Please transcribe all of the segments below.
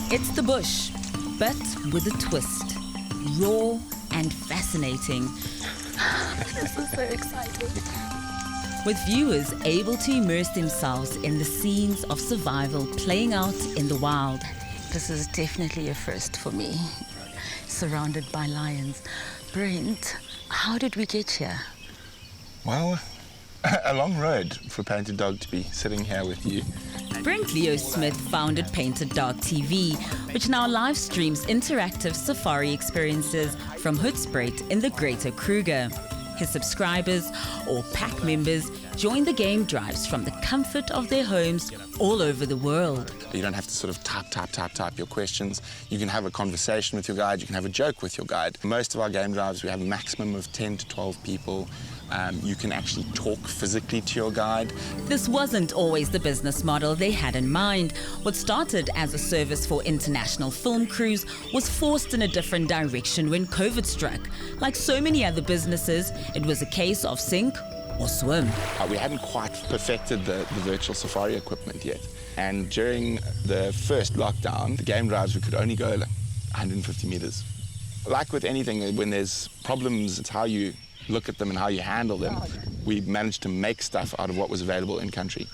It's the bush, but with a twist. Raw and fascinating. This is so exciting. With viewers able to immerse themselves in the scenes of survival playing out in the wild. This is definitely a first for me. Surrounded by lions. Brent, how did we get here? Well, a long road for Painted Dog to be sitting here with you. Brent Leo Smith founded Painted Dog TV, which now live streams interactive safari experiences from 𝗀𝗏𝗏𝗏 in the Greater Kruger. His subscribers, or pack members, join the game drives from the comfort of their homes all over the world. You don't have to sort of type your questions. You can have a conversation with your guide, you can have a joke with your guide. Most of our game drives, we have a maximum of 10 to 12 people. You can actually talk physically to your guide. This wasn't always the business model they had in mind. What started as a service for international film crews was forced in a different direction when COVID struck. Like so many other businesses, it was a case of sink or swim. We hadn't quite perfected the virtual safari equipment yet. And during the first lockdown, the game drives, we could only go like 150 meters. Like with anything, when there's problems, it's how you look at them and how you handle them. We managed to make stuff out of what was available in country.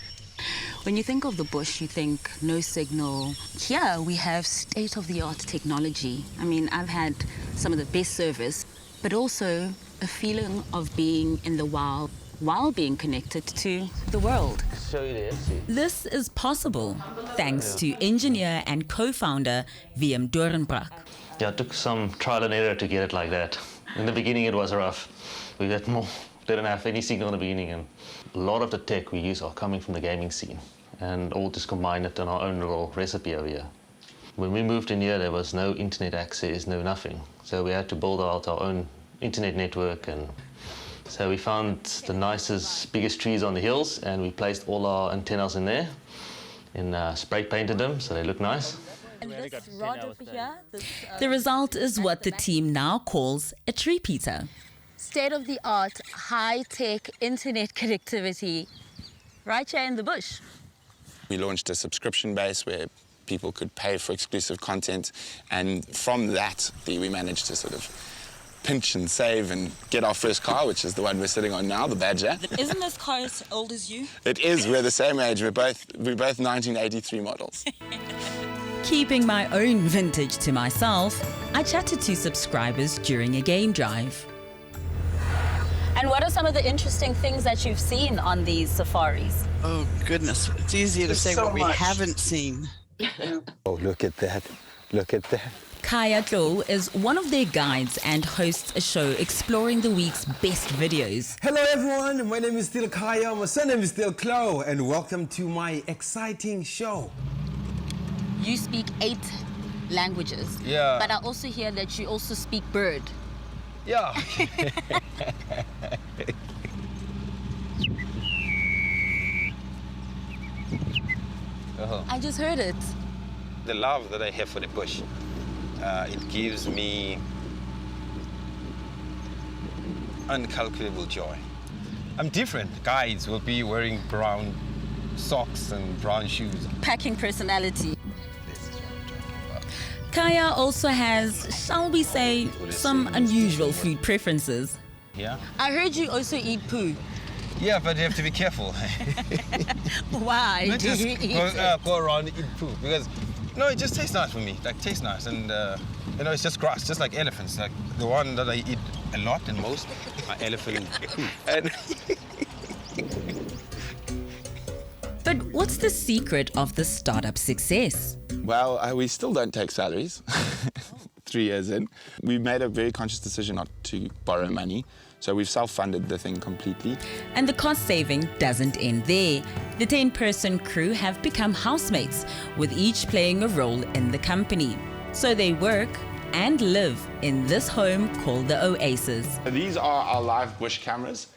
When you think of the bush, you think no signal. Here we have state-of-the-art technology. I mean, I've had some of the best service, but also a feeling of being in the wild while being connected to the world. This is possible thanks to engineer and co-founder 𝗶𝗵𝗶𝘀. Yeah, it took some trial and error to get it like that. In the beginning it was rough. We didn't have any signal in the beginning, and a lot of the tech we use are coming from the gaming scene, and all just combine it in our own little recipe over here. When we moved in here, there was no internet access, no nothing. So we had to build out our own internet network, and so we found the nicest, biggest trees on the hills, and we placed all our antennas in there and spray painted them so they look nice. And this rod over here, The result is what the team now calls a 𝗏𝗏𝗏𝗏. state-of-the-art, high-tech internet connectivity right here in the bush. We launched a subscription base where people could pay for exclusive content, and from that we managed to sort of pinch and save and get our first car, which is the one we're sitting on now, the Badger. Isn't this car as old as you? It is. We're the same age. We're both 1983 models. Keeping my own vintage to myself, I chatted to subscribers during a game drive. And what are some of the interesting things that you've seen on these safaris? Oh, goodness. It's easier to say what we haven't seen. Oh, look at that. Look at that. 𝗀𝗏𝗏𝗏𝗏 is one of their guides and hosts a show exploring the week's best videos. Hello everyone, my name is still 𝗀𝗏𝗏𝗏𝗏, my surname is still 𝗀𝗏𝗏𝗏𝗏, and welcome to my exciting show. You speak 8 languages. Yeah. But I also hear that you also speak bird. Yeah. I just heard it. The love that I have for the bush, it gives me incalculable joy. I'm different. Guides will be wearing brown socks and brown shoes. Packing personality. This is what I'm talking about. 𝗀𝗏𝗏𝗏𝗏 also has, shall we say, some unusual food preferences. Yeah? I heard you also eat poo. Yeah, but you have to be careful. Why Not do just you eat go around and eat poo, because no, it just tastes nice for me. Like, tastes nice, and you know, it's just grass, just like elephants. Like the one that I eat a lot and most are elephant poo. And But what's the secret of the startup success? Well, we still don't take salaries. 3 years in. We made a very conscious decision not to borrow money, so we've self-funded the thing completely. And the cost saving doesn't end there. The 10-person crew have become housemates, with each playing a role in the company. So they work and live in this home called the Oasis. These are our live bush cameras.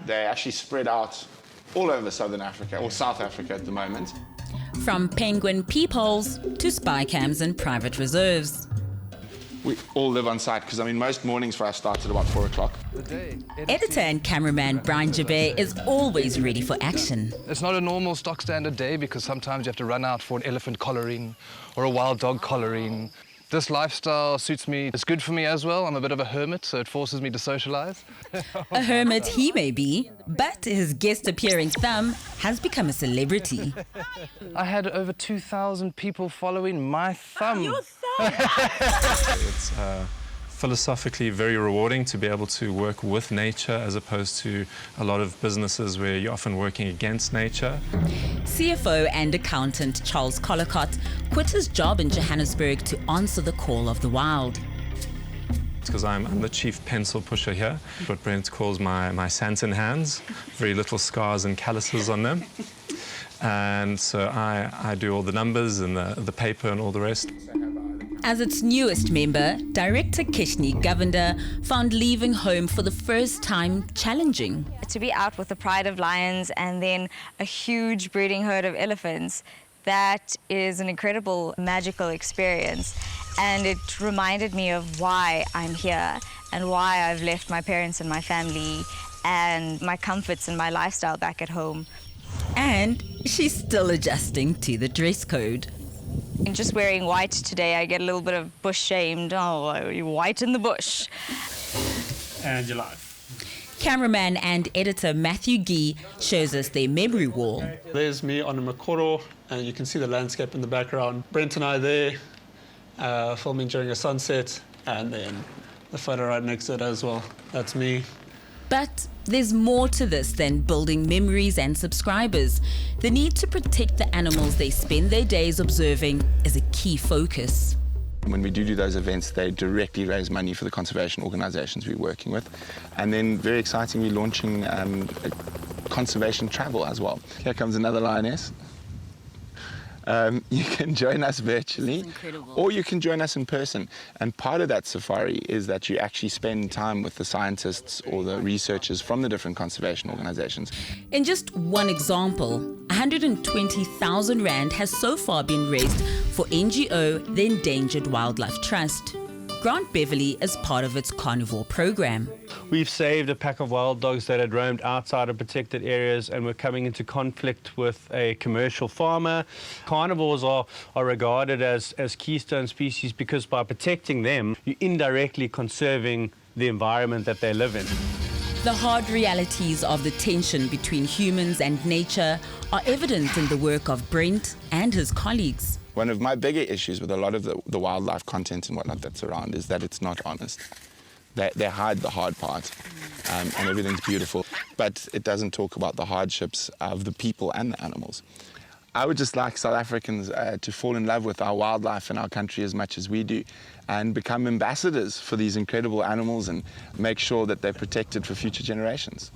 They're actually spread out all over Southern Africa, or South Africa at the moment. From penguin peepholes to spy cams and private reserves. We all live on site because, I mean, most mornings for us starts at about 4 o'clock. Editor and cameraman 𝗏𝗏𝗏𝗏 is always ready for action. It's not a normal stock standard day because sometimes you have to run out for an elephant collaring or a wild dog collaring. This lifestyle suits me. It's good for me as well. I'm a bit of a hermit, so it forces me to socialize. A hermit he may be, but his guest appearing thumb has become a celebrity. I had over 2,000 people following my thumb. Your thumb! It's philosophically very rewarding to be able to work with nature as opposed to a lot of businesses where you're often working against nature. CFO and accountant 𝗀𝗁cie 𝗿𝗆𝗆 quit his job in Johannesburg to answer the call of the wild. Because I'm the chief pencil pusher here, what Brent calls my Santon hands, very little scars and calluses on them. And so I do all the numbers and the paper and all the rest. As its newest member, director 𝗀𝗁cie𝗿𝗆𝗆𝗆 found leaving home for the first time challenging. To be out with the pride of lions and then a huge breeding herd of elephants, that is an incredible magical experience. And it reminded me of why I'm here and why I've left my parents and my family and my comforts and my lifestyle back at home. And she's still adjusting to the dress code. In just wearing white today, I get a little bit of bush shamed. Oh, you're white in the bush. And you're live. Cameraman and editor Matthew Gee shows us their memory wall. There's me on a Makoro, and you can see the landscape in the background. Brent and I there, filming during a sunset, and then the photo right next to it as well. That's me. But there's more to this than building memories and subscribers. The need to protect the animals they spend their days observing is a key focus. When we do those events, they directly raise money for the conservation organisations we're working with. And then, very exciting, we're launching conservation travel as well. Here comes another lioness. You can join us virtually, or you can join us in person. And part of that safari is that you actually spend time with the scientists or the researchers from the different conservation organisations. In just one example, 120,000 Rand has so far been raised for NGO, the Endangered Wildlife Trust. Grant Beverly is part of its carnivore program. We've saved a pack of wild dogs that had roamed outside of protected areas and were coming into conflict with a commercial farmer. Carnivores are regarded as keystone species because by protecting them, you're indirectly conserving the environment that they live in. The hard realities of the tension between humans and nature are evident in the work of Brent and his colleagues. One of my bigger issues with a lot of the wildlife content and whatnot that's around is that it's not honest. They hide the hard part, and everything's beautiful, but it doesn't talk about the hardships of the people and the animals. I would just like South Africans to fall in love with our wildlife and our country as much as we do, and become ambassadors for these incredible animals and make sure that they're protected for future generations.